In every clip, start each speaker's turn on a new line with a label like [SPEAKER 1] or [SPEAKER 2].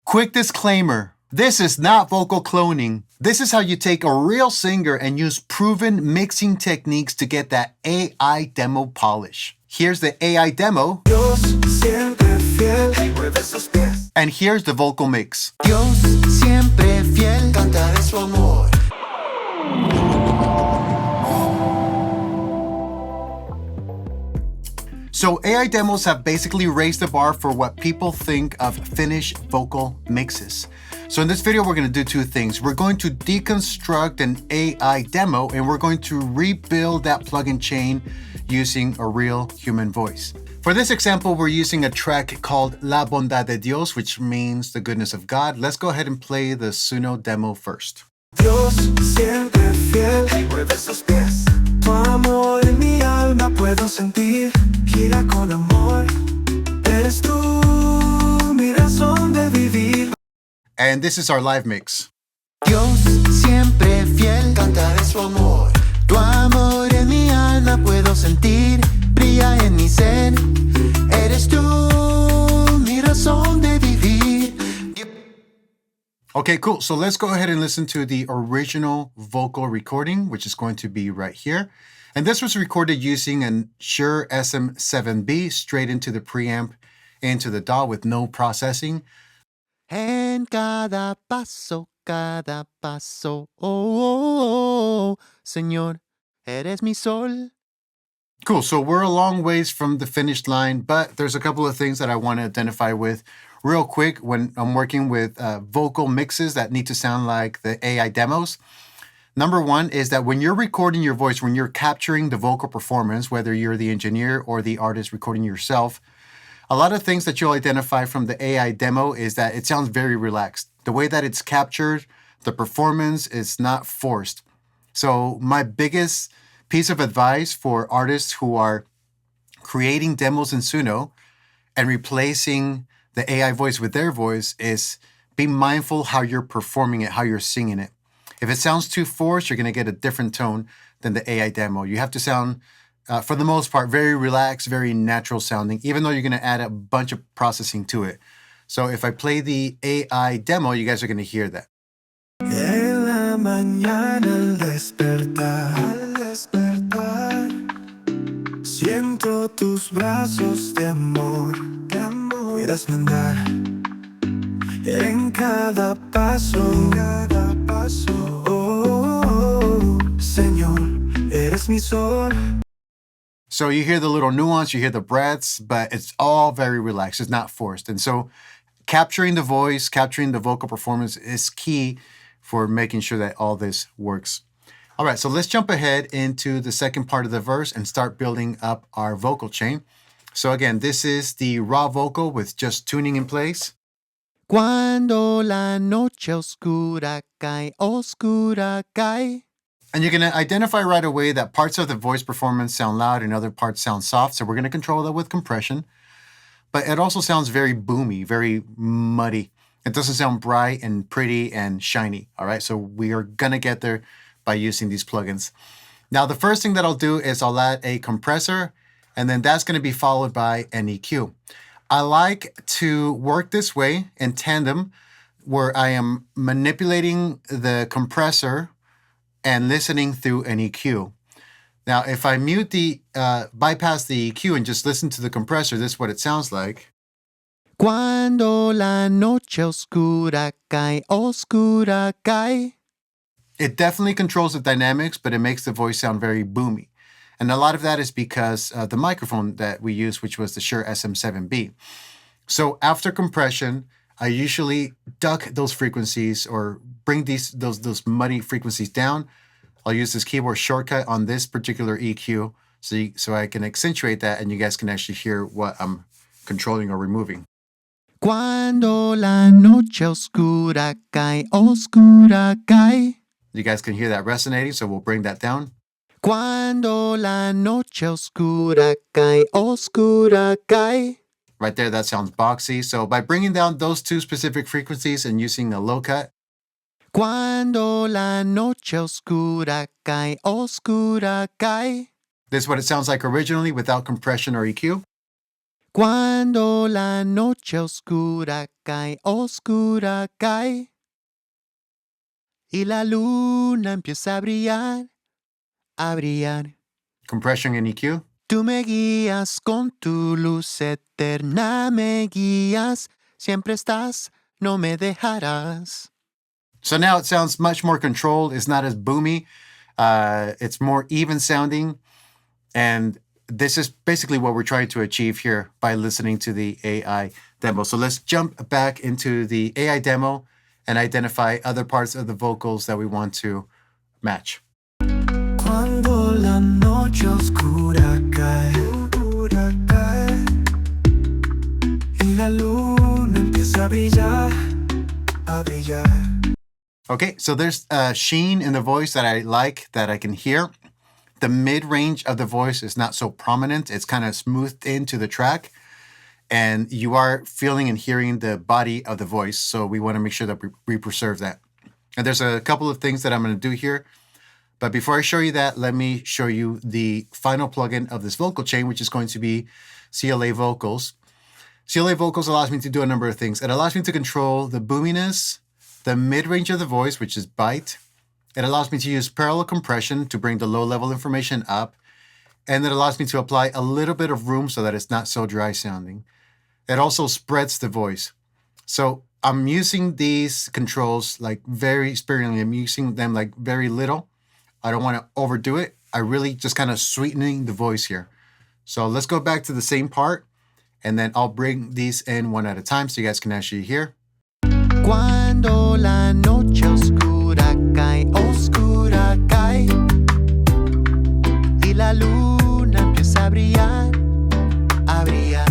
[SPEAKER 1] Quick disclaimer. This is not vocal cloning. This is how you take a real singer and use proven mixing techniques to get that AI demo polish. Here's the AI demo.
[SPEAKER 2] Dios siempre fiel, mueve sus pies.
[SPEAKER 1] And here's the vocal mix.
[SPEAKER 2] Dios siempre fiel, cantaré su amor.
[SPEAKER 1] So AI demos have basically raised the bar for what people think of finished vocal mixes. So in this video, we're going to do two things. We're going to deconstruct an AI demo and we're going to rebuild that plugin chain using a real human voice. For this example, we're using a track called La Bondad de Dios, which means the goodness of God. Let's go ahead and play the Suno demo first.
[SPEAKER 2] Dios siempre fiel, mueve sus pies. Tu amor en mi alma puedo sentir, gira con amor. Eres tú mi razón de vivir.
[SPEAKER 1] And this is our live mix.
[SPEAKER 2] Dios siempre fiel, cantaré su amor. Tu amor en mi alma puedo sentir, brilla en mi ser. Eres tú mi razón de vivir.
[SPEAKER 1] Okay, cool. So let's go ahead and listen to the original vocal recording, which is going to be right here. And this was recorded using an Shure SM7B straight into the preamp, into the DAW with no processing.
[SPEAKER 2] En cada paso, oh, oh, oh, Señor, eres mi sol.
[SPEAKER 1] Cool. So we're a long ways from the finished line, but there's a couple of things that I want to identify with real quick when I'm working with vocal mixes that need to sound like the AI demos. Number one is that when you're recording your voice, when you're capturing the vocal performance, whether you're the engineer or the artist recording yourself, a lot of things that you'll identify from the AI demo is that it sounds very relaxed. The way that it's captured, the performance is not forced. So my biggest piece of advice for artists who are creating demos in Suno and replacing the AI voice with their voice is be mindful how you're performing it, how you're singing it. If it sounds too forced, you're going to get a different tone than the AI demo. You have to sound, for the most part, very relaxed, very natural sounding, even though you're going to add a bunch of processing to it. So if I play the AI demo, you guys are going to hear that.
[SPEAKER 2] En la mañana al despertar, siento tus brazos de amor, puedas mandar en cada paso, oh, oh, oh, Señor, eres mi sol.
[SPEAKER 1] So you hear the little nuance, you hear the breaths, but it's all very relaxed. It's not forced. And so capturing the voice, capturing the vocal performance is key for making sure that all this works. All right, so let's jump ahead into the second part of the verse and start building up our vocal chain. So again, this is the raw vocal with just tuning in place.
[SPEAKER 2] Cuando la noche oscura cae,
[SPEAKER 1] And you're going to identify right away that parts of the voice performance sound loud and other parts sound soft. So we're going to control that with compression. But it also sounds very boomy, very muddy. It doesn't sound bright and pretty and shiny. All right, so we are going to get there by using these plugins. Now, the first thing that I'll do is I'll add a compressor, and then that's going to be followed by an EQ. I like to work this way in tandem, where I am manipulating the compressor and listening through an EQ. Now, if I mute the, bypass the EQ and just listen to the compressor, this is what it sounds like.
[SPEAKER 2] Cuando la noche oscura cae,
[SPEAKER 1] It definitely controls the dynamics, but it makes the voice sound very boomy. And a lot of that is because of the microphone that we use, which was the Shure SM7B. So after compression, I usually duck those frequencies or bring those muddy frequencies down. I'll use this keyboard shortcut on this particular EQ so I can accentuate that and you guys can actually hear what I'm controlling or removing.
[SPEAKER 2] Cuando la noche oscura cae,
[SPEAKER 1] You guys can hear that resonating, so we'll bring that down.
[SPEAKER 2] Cuando la noche oscura cae,
[SPEAKER 1] Right there, that sounds boxy. So by bringing down those two specific frequencies and using a low cut.
[SPEAKER 2] Cuando la noche oscura cae,
[SPEAKER 1] This is what it sounds like originally without compression or EQ.
[SPEAKER 2] Cuando la noche oscura cae, y la luna empieza a brillar.
[SPEAKER 1] Compression and EQ.
[SPEAKER 2] Tú me guías con tu luz eterna, me guías, siempre estás, no me dejarás.
[SPEAKER 1] So now it sounds much more controlled. It's not as boomy. It's more even sounding. And this is basically what we're trying to achieve here by listening to the AI demo. So let's jump back into the AI demo and identify other parts of the vocals that we want to match.
[SPEAKER 2] Cuando la noche oscura cae, y la luna empieza a brillar, a brillar.
[SPEAKER 1] Okay, so there's a sheen in the voice that I like, that I can hear. The mid-range of the voice is not so prominent. It's kind of smoothed into the track. And you are feeling and hearing the body of the voice. So we want to make sure that we preserve that. And there's a couple of things that I'm going to do here. But before I show you that, let me show you the final plugin of this vocal chain, which is going to be CLA Vocals. CLA Vocals allows me to do a number of things. It allows me to control the boominess, the mid-range of the voice, which is bite. It allows me to use parallel compression to bring the low-level information up. And it allows me to apply a little bit of room so that it's not so dry sounding. It also spreads the voice. So I'm using these controls like very sparingly. I'm using them like very little. I don't want to overdo it. I really just kind of sweetening the voice here. So let's go back to the same part, and then I'll bring these in one at a time so you guys can actually hear.
[SPEAKER 2] Cuando la noche oscura cae, y la luna empieza a brillar, a brillar.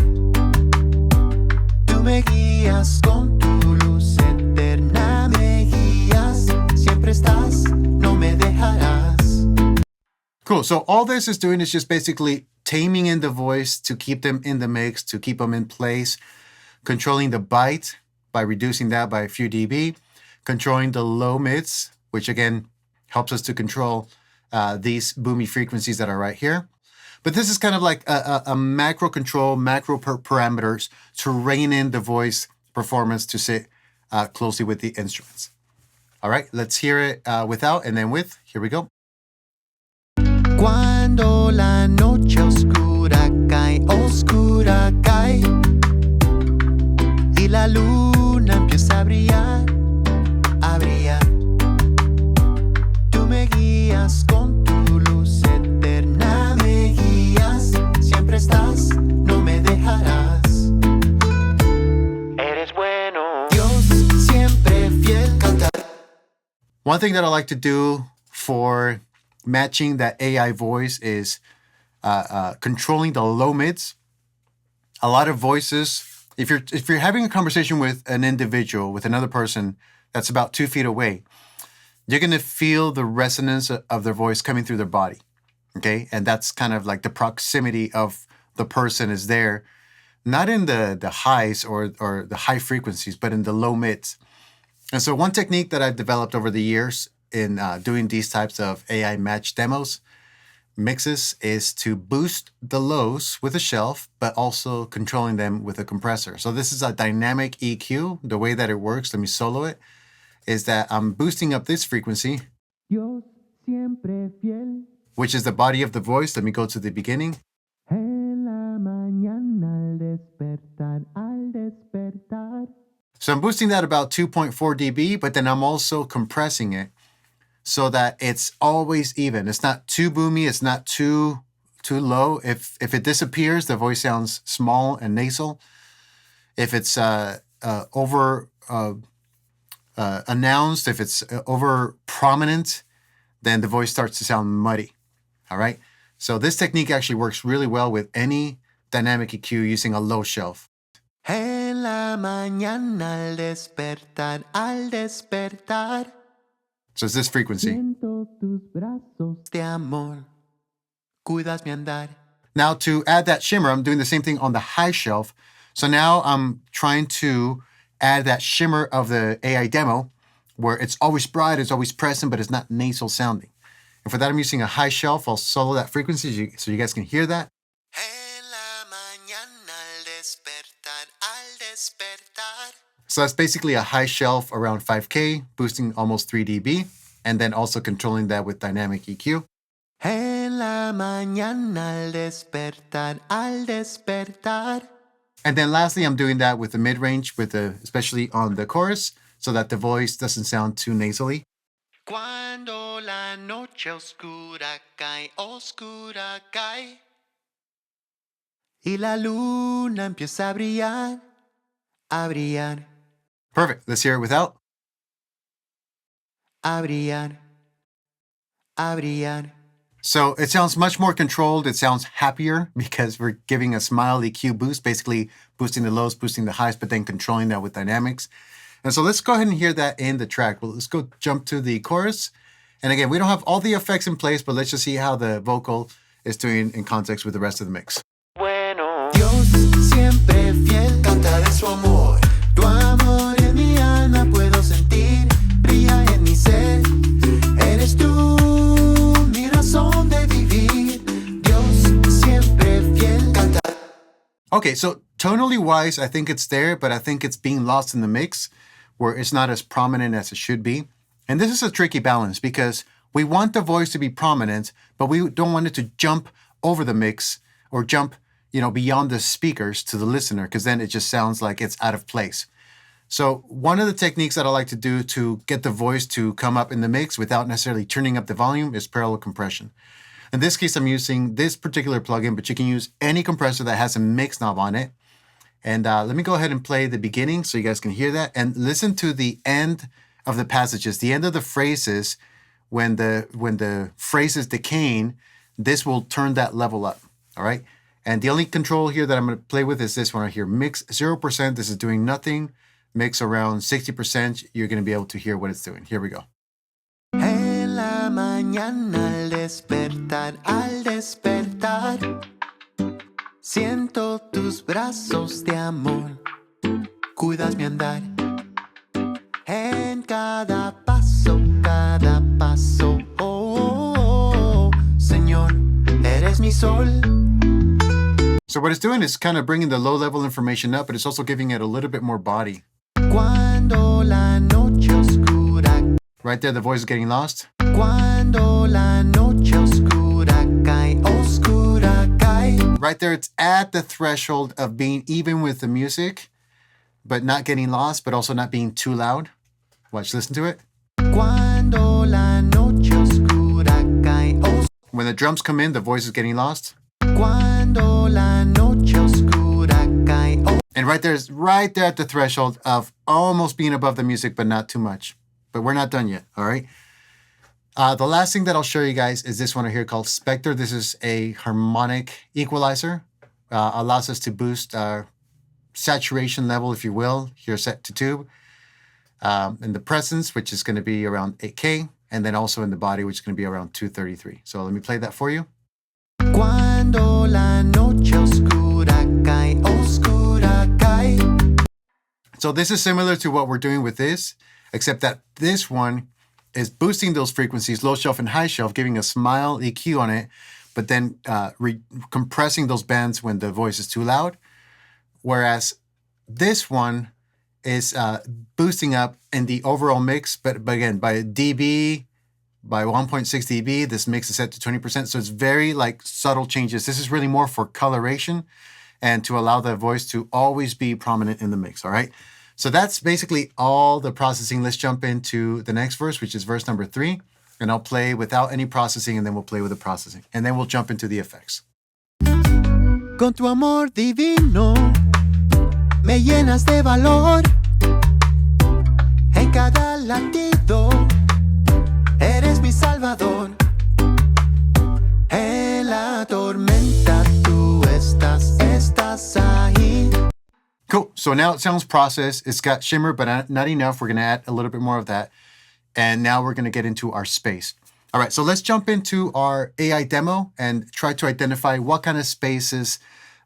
[SPEAKER 2] Tú me guías con tu luz eterna, me guías, siempre estás, no me dejarás.
[SPEAKER 1] Cool. So all this is doing is just basically taming in the voice to keep them in the mix, to keep them in place, controlling the bite by reducing that by a few dB, controlling the low mids, which again helps us to control these boomy frequencies that are right here. But this is kind of like a macro control, macro parameters to rein in the voice performance to sit closely with the instruments. All right, let's hear it without and then with. Here we go.
[SPEAKER 2] Cuando la noche oscura cae, y la luna empieza a brillar, a brillar. Tú me guías con tu luz eterna, me guías, siempre estás, no me dejarás. Eres bueno, Dios siempre fiel, cantar.
[SPEAKER 1] One thing that I like to do for matching that AI voice is controlling the low mids. A lot of voices, if you're having a conversation with an individual, with another person that's about 2 feet away, you're going to feel the resonance of their voice coming through their body. Okay, and that's kind of like the proximity of the person is there, not in the highs or the high frequencies, but in the low mids. And so one technique that I've developed over the years in doing these types of AI match demos, mixes, is to boost the lows with a shelf, but also controlling them with a compressor. So this is a dynamic EQ. The way that it works, let me solo it, is that I'm boosting up this frequency,
[SPEAKER 2] Dios siempre fiel.
[SPEAKER 1] Which is the body of the voice. Let me go to the beginning.
[SPEAKER 2] En la mañana al despertar.
[SPEAKER 1] So I'm boosting that about 2.4 dB, but then I'm also compressing it so that it's always even. It's not too boomy. It's not too low. If it disappears, the voice sounds small and nasal. If it's over announced, if it's over prominent, then the voice starts to sound muddy. All right. So this technique actually works really well with any dynamic EQ using a low shelf.
[SPEAKER 2] En la mañana al despertar.
[SPEAKER 1] So it's this frequency.
[SPEAKER 2] Siento tus brazos de amor, cuidas mi andar.
[SPEAKER 1] Now to add that shimmer, I'm doing the same thing on the high shelf. So now I'm trying to add that shimmer of the AI demo where it's always bright, it's always present, but it's not nasal sounding. And for that, I'm using a high shelf. I'll solo that frequency so you guys can hear that.
[SPEAKER 2] En la mañana al
[SPEAKER 1] So that's basically a high shelf around 5K, boosting almost 3 dB, and then also controlling that with dynamic EQ.
[SPEAKER 2] En la mañana al despertar.
[SPEAKER 1] And then lastly, I'm doing that with the mid-range, especially on the chorus, so that the voice doesn't sound too nasally.
[SPEAKER 2] Cuando la noche oscura cae, y la luna empieza a brillar,
[SPEAKER 1] Perfect. Let's hear it without.
[SPEAKER 2] a brillar, a brillar.
[SPEAKER 1] So it sounds much more controlled. It sounds happier because we're giving a smile EQ boost, basically boosting the lows, boosting the highs, but then controlling that with dynamics. And so let's go ahead and hear that in the track. Well, let's go jump to the chorus. And again, we don't have all the effects in place, but let's just see how the vocal is doing in context with the rest of the mix.
[SPEAKER 2] Bueno. Dios siempre fiel, canta de su amor. Tu amor en mi alma puedo sentir, brilla en mi ser. Eres tú, mi razón de vivir. Dios siempre fiel, canta.
[SPEAKER 1] Okay, so tonally wise, I think it's there, but I think it's being lost in the mix where it's not as prominent as it should be. And this is a tricky balance because we want the voice to be prominent, but we don't want it to jump over the mix or jump, beyond the speakers to the listener, because then it just sounds like it's out of place. So one of the techniques that I like to do to get the voice to come up in the mix without necessarily turning up the volume is parallel compression. In this case, I'm using this particular plugin, but you can use any compressor that has a mix knob on it. And let me go ahead and play the beginning so you guys can hear that. And listen to the end of the passages, the end of the phrases. When the phrase is decaying, this will turn that level up, all right? And the only control here that I'm going to play with is this one right here. Mix 0%, this is doing nothing. Mix around 60%, you're going to be able to hear what it's doing. Here we go.
[SPEAKER 2] En la mañana al despertar, siento tus brazos de amor, cuidas mi andar. En cada paso, oh, Señor, eres mi sol.
[SPEAKER 1] So what it's doing is kind of bringing the low-level information up, but it's also giving it a little bit more body.
[SPEAKER 2] Cuando la noche oscura.
[SPEAKER 1] Right there, the voice is getting lost.
[SPEAKER 2] Cuando la noche oscura cae.
[SPEAKER 1] Right there, it's at the threshold of being even with the music, but not getting lost, but also not being too loud. Watch, listen to it.
[SPEAKER 2] Cuando la noche oscura cae.
[SPEAKER 1] When the drums come in, the voice is getting lost.
[SPEAKER 2] Cuando la noche oscura cae.
[SPEAKER 1] And right there is right there at the threshold of almost being above the music, but not too much. But we're not done yet, all right? The last thing that I'll show you guys is this one right here called Spectre. This is a harmonic equalizer. Allows us to boost our saturation level, if you will, here set to tube. In the presence, which is going to be around 8K, and then also in the body, which is going to be around 233. So let me play that for you.
[SPEAKER 2] Cuando la noche oscura cae.
[SPEAKER 1] So this is similar to what we're doing with this, except that this one is boosting those frequencies, low shelf and high shelf, giving a smile EQ on it, but then compressing those bands when the voice is too loud. Whereas this one is boosting up in the overall mix, but again, by dB, by 1.6 dB, this mix is set to 20%. So it's very subtle changes. This is really more for coloration and to allow the voice to always be prominent in the mix, all right? So that's basically all the processing. Let's jump into the next verse, which is verse number 3. And I'll play without any processing, and then we'll play with the processing. And then we'll jump into the effects.
[SPEAKER 2] Con tu amor divino, me llenas de valor. En cada latido, eres mi salvador. En la tormenta, tú estás ahí.
[SPEAKER 1] Cool. So now it sounds processed. It's got shimmer, but not enough. We're going to add a little bit more of that. And now we're going to get into our space. All right, so let's jump into our AI demo and try to identify what kind of spaces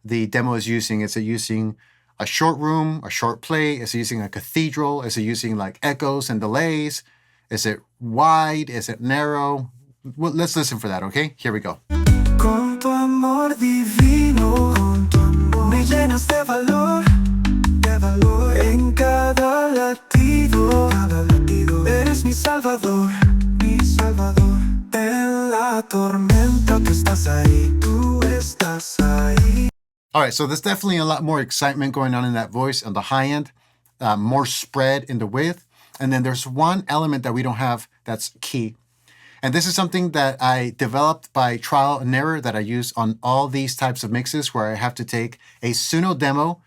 [SPEAKER 1] the demo is using. Is it using a short room, a short play? Is it using a cathedral? Is it using echoes and delays? Is it wide? Is it narrow? Well, let's listen for that, okay? Here we go.
[SPEAKER 2] Con tu amor divino, me llenas de valor, valor en cada latido, eres mi salvador, mi salvador. En la tormenta tú estás ahí, tú estás ahí.
[SPEAKER 1] All right, so there's definitely a lot more excitement going on in that voice on the high end, more spread in the width. And then there's one element that we don't have that's key. And this is something that I developed by trial and error that I use on all these types of mixes where I have to take a Suno demo,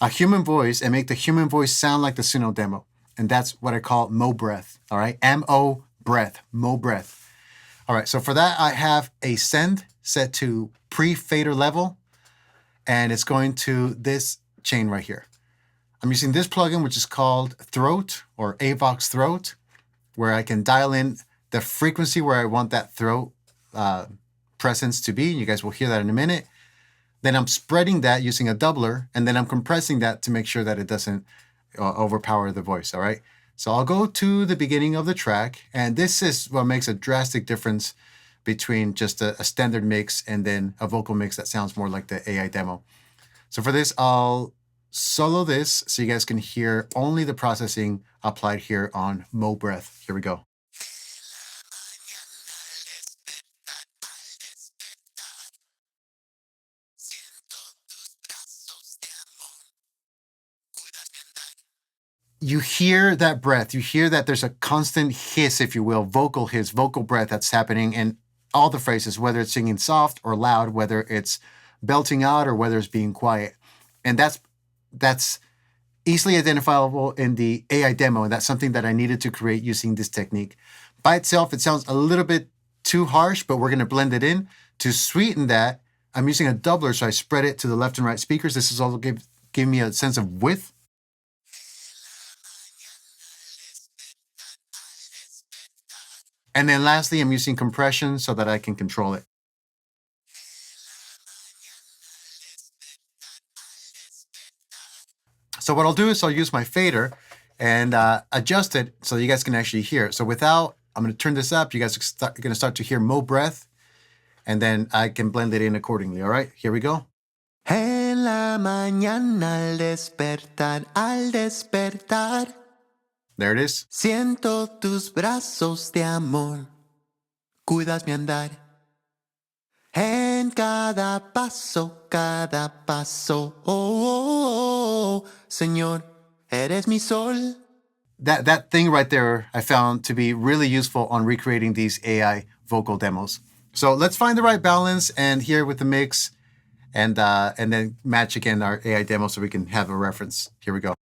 [SPEAKER 1] a human voice, and make the human voice sound like the Suno demo. And that's what I call Mo breath, all right? M-O breath, Mo breath. All right, so for that, I have a send set to pre-fader level, and it's going to this chain right here. I'm using this plugin, which is called Throat or Avox Throat, where I can dial in the frequency where I want that throat presence to be. You guys will hear that in a minute. Then I'm spreading that using a doubler, and then I'm compressing that to make sure that it doesn't overpower the voice, all right? So I'll go to the beginning of the track, and this is what makes a drastic difference between just a standard mix and then a vocal mix that sounds more like the AI demo. So for this, I'll solo this so you guys can hear only the processing applied here on Mo Breath. Here we go. You hear that breath. You hear that there's a constant hiss, if you will, vocal hiss, vocal breath that's happening in all the phrases, whether it's singing soft or loud, whether it's belting out or whether it's being quiet. And that's easily identifiable in the AI demo. And that's something that I needed to create using this technique. By itself, it sounds a little bit too harsh, but we're going to blend it in. To sweeten that, I'm using a doubler, so I spread it to the left and right speakers. This is also give me a sense of width. And then lastly, I'm using compression so that I can control it. So what I'll do is I'll use my fader and adjust it so you guys can actually hear it. So I'm going to turn this up. You guys are going to start to hear Mo breath, and then I can blend it in accordingly. All right, here we go.
[SPEAKER 2] En la mañana al despertar.
[SPEAKER 1] There it is.
[SPEAKER 2] Siento tus brazos de amor, cuidas mi andar. En cada paso, oh, oh, oh, Señor, eres mi sol.
[SPEAKER 1] That thing right there I found to be really useful on recreating these AI vocal demos. So let's find the right balance and here with the mix, and then match again our AI demo so we can have a reference. Here we go.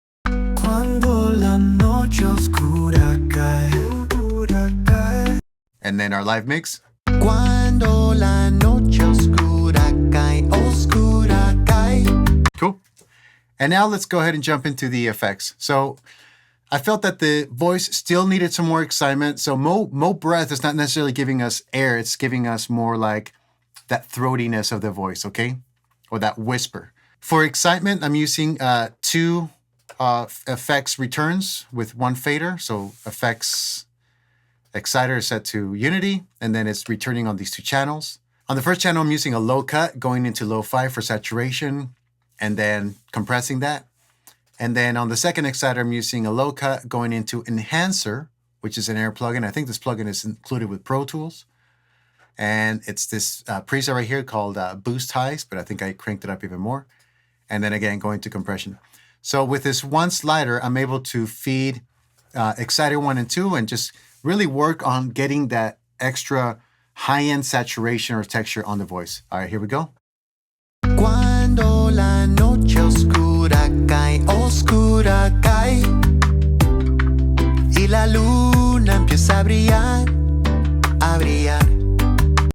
[SPEAKER 2] Cuando la noche oscura cae.
[SPEAKER 1] And then our live mix.
[SPEAKER 2] Cuando la noche oscura cae.
[SPEAKER 1] Cool. And now let's go ahead and jump into the effects. So I felt that the voice still needed some more excitement. So Mo breath is not necessarily giving us air. It's giving us more like that throatiness of the voice, okay? Or that whisper. For excitement, I'm using two effects returns with one fader. So effects exciter is set to unity, and then it's returning on these two channels. On the first channel, I'm using a low cut going into low 5 for saturation, and then compressing that. And then on the second exciter, I'm using a low cut going into enhancer, which is an air plugin. I think this plugin is included with Pro Tools. And it's this preset right here called Boost Highs, but I think I cranked it up even more. And then again, going to compression. So with this one slider, I'm able to feed exciter 1 and 2 and just really work on getting that extra high-end saturation or texture on the voice. All right, here we go.
[SPEAKER 2] Cuando la noche oscura cae, y la luna empieza a brillar.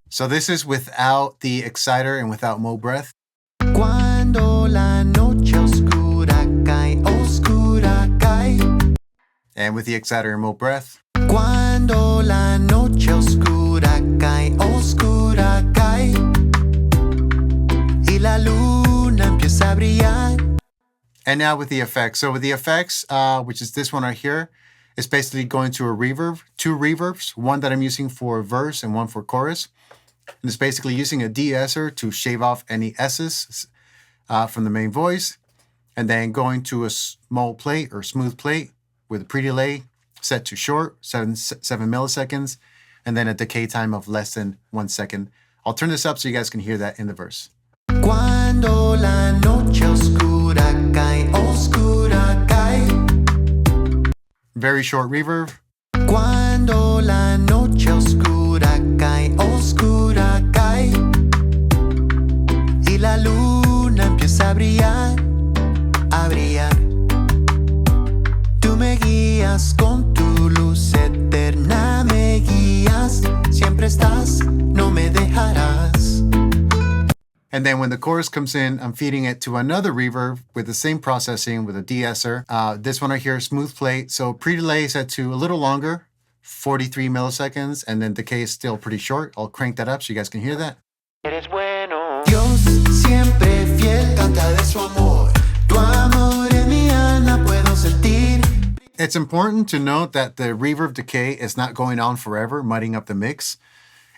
[SPEAKER 1] So this is without the exciter and without Mo breath.
[SPEAKER 2] Cuando la noche oscura cae.
[SPEAKER 1] And with the exciter and Mo breath.
[SPEAKER 2] Cuando la noche oscura cae, y la luna empieza a brillar.
[SPEAKER 1] And now with the effects. So with the effects, which is this one right here, it's basically going to a reverb, 2 reverbs, one that I'm using for verse and one for chorus. And it's basically using a de-esser to shave off any S's from the main voice. and then going to a small plate or smooth plate with a pre-delay set to short, 7 milliseconds, and then a decay time of less than 1 second. I'll turn this up so you guys can hear that in the verse.
[SPEAKER 2] Cuando la noche oscura cae.
[SPEAKER 1] Very short reverb.
[SPEAKER 2] Cuando la noche oscura cae. Y la luna empieza a brillar. Tú me guías con tu luz eterna, me guías. Siempre estás, no me dejarás.
[SPEAKER 1] And then when the chorus comes in, I'm feeding it to another reverb with the same processing with a de-esser. This one right here, smooth plate. So pre-delay set to a little longer, 43 milliseconds, and then decay is still pretty short. I'll crank that up so you guys can hear that.
[SPEAKER 2] Eres bueno. Dios siempre fiel, canta de su amor. Tu amor en mi alma puedo sentir.
[SPEAKER 1] It's important to note that the reverb decay is not going on forever, mudding up the mix.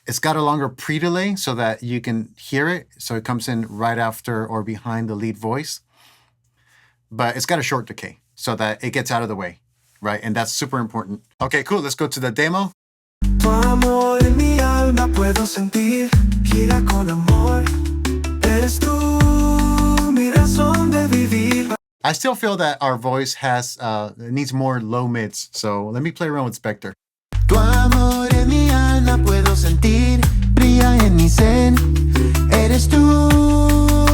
[SPEAKER 1] It's got a longer pre-delay so that you can hear it. So it comes in right after or behind the lead voice. But it's got a short decay so that it gets out of the way, right? And that's super important. Okay, cool. Let's go to the demo.
[SPEAKER 2] Tu amor en mi alma puedo sentir. Gira con amor. Eres tú mi razón de vivir.
[SPEAKER 1] I still feel that our voice needs more low mids. So let me play around with Spectre.
[SPEAKER 2] Tu amor en mi alma puedo sentir, brilla en mi ser. Eres tú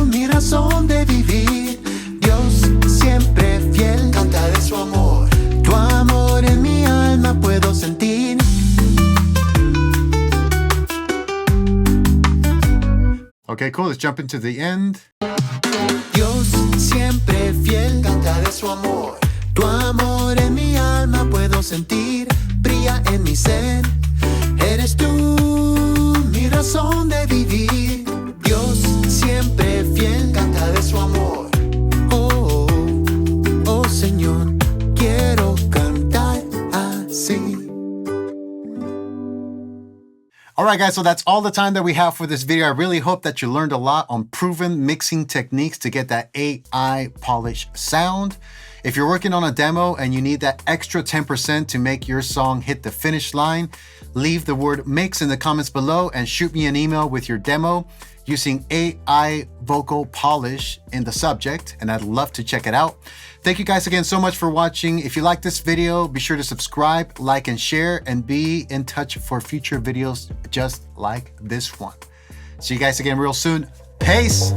[SPEAKER 2] mi razón de vivir. Dios siempre fiel, canta de su amor. Tu amor en mi alma puedo sentir.
[SPEAKER 1] Okay, cool. Let's jump into the end.
[SPEAKER 2] Dios siempre fiel, canta de su amor. Tu amor en mi alma puedo sentir, brilla en mi ser. Eres tú mi razón de vivir. Dios siempre fiel, canta de su amor. Oh, oh, oh Señor, quiero cantar así.
[SPEAKER 1] All right, guys, so that's all the time that we have for this video. I really hope that you learned a lot on proven mixing techniques to get that AI polished sound. If you're working on a demo and you need that extra 10% to make your song hit the finish line, leave the word mix in the comments below and shoot me an email with your demo using AI vocal polish in the subject, and I'd love to check it out. Thank you guys again so much for watching. If you like this video, be sure to subscribe, like, and share, and be in touch for future videos just like this one. See you guys again real soon. Peace.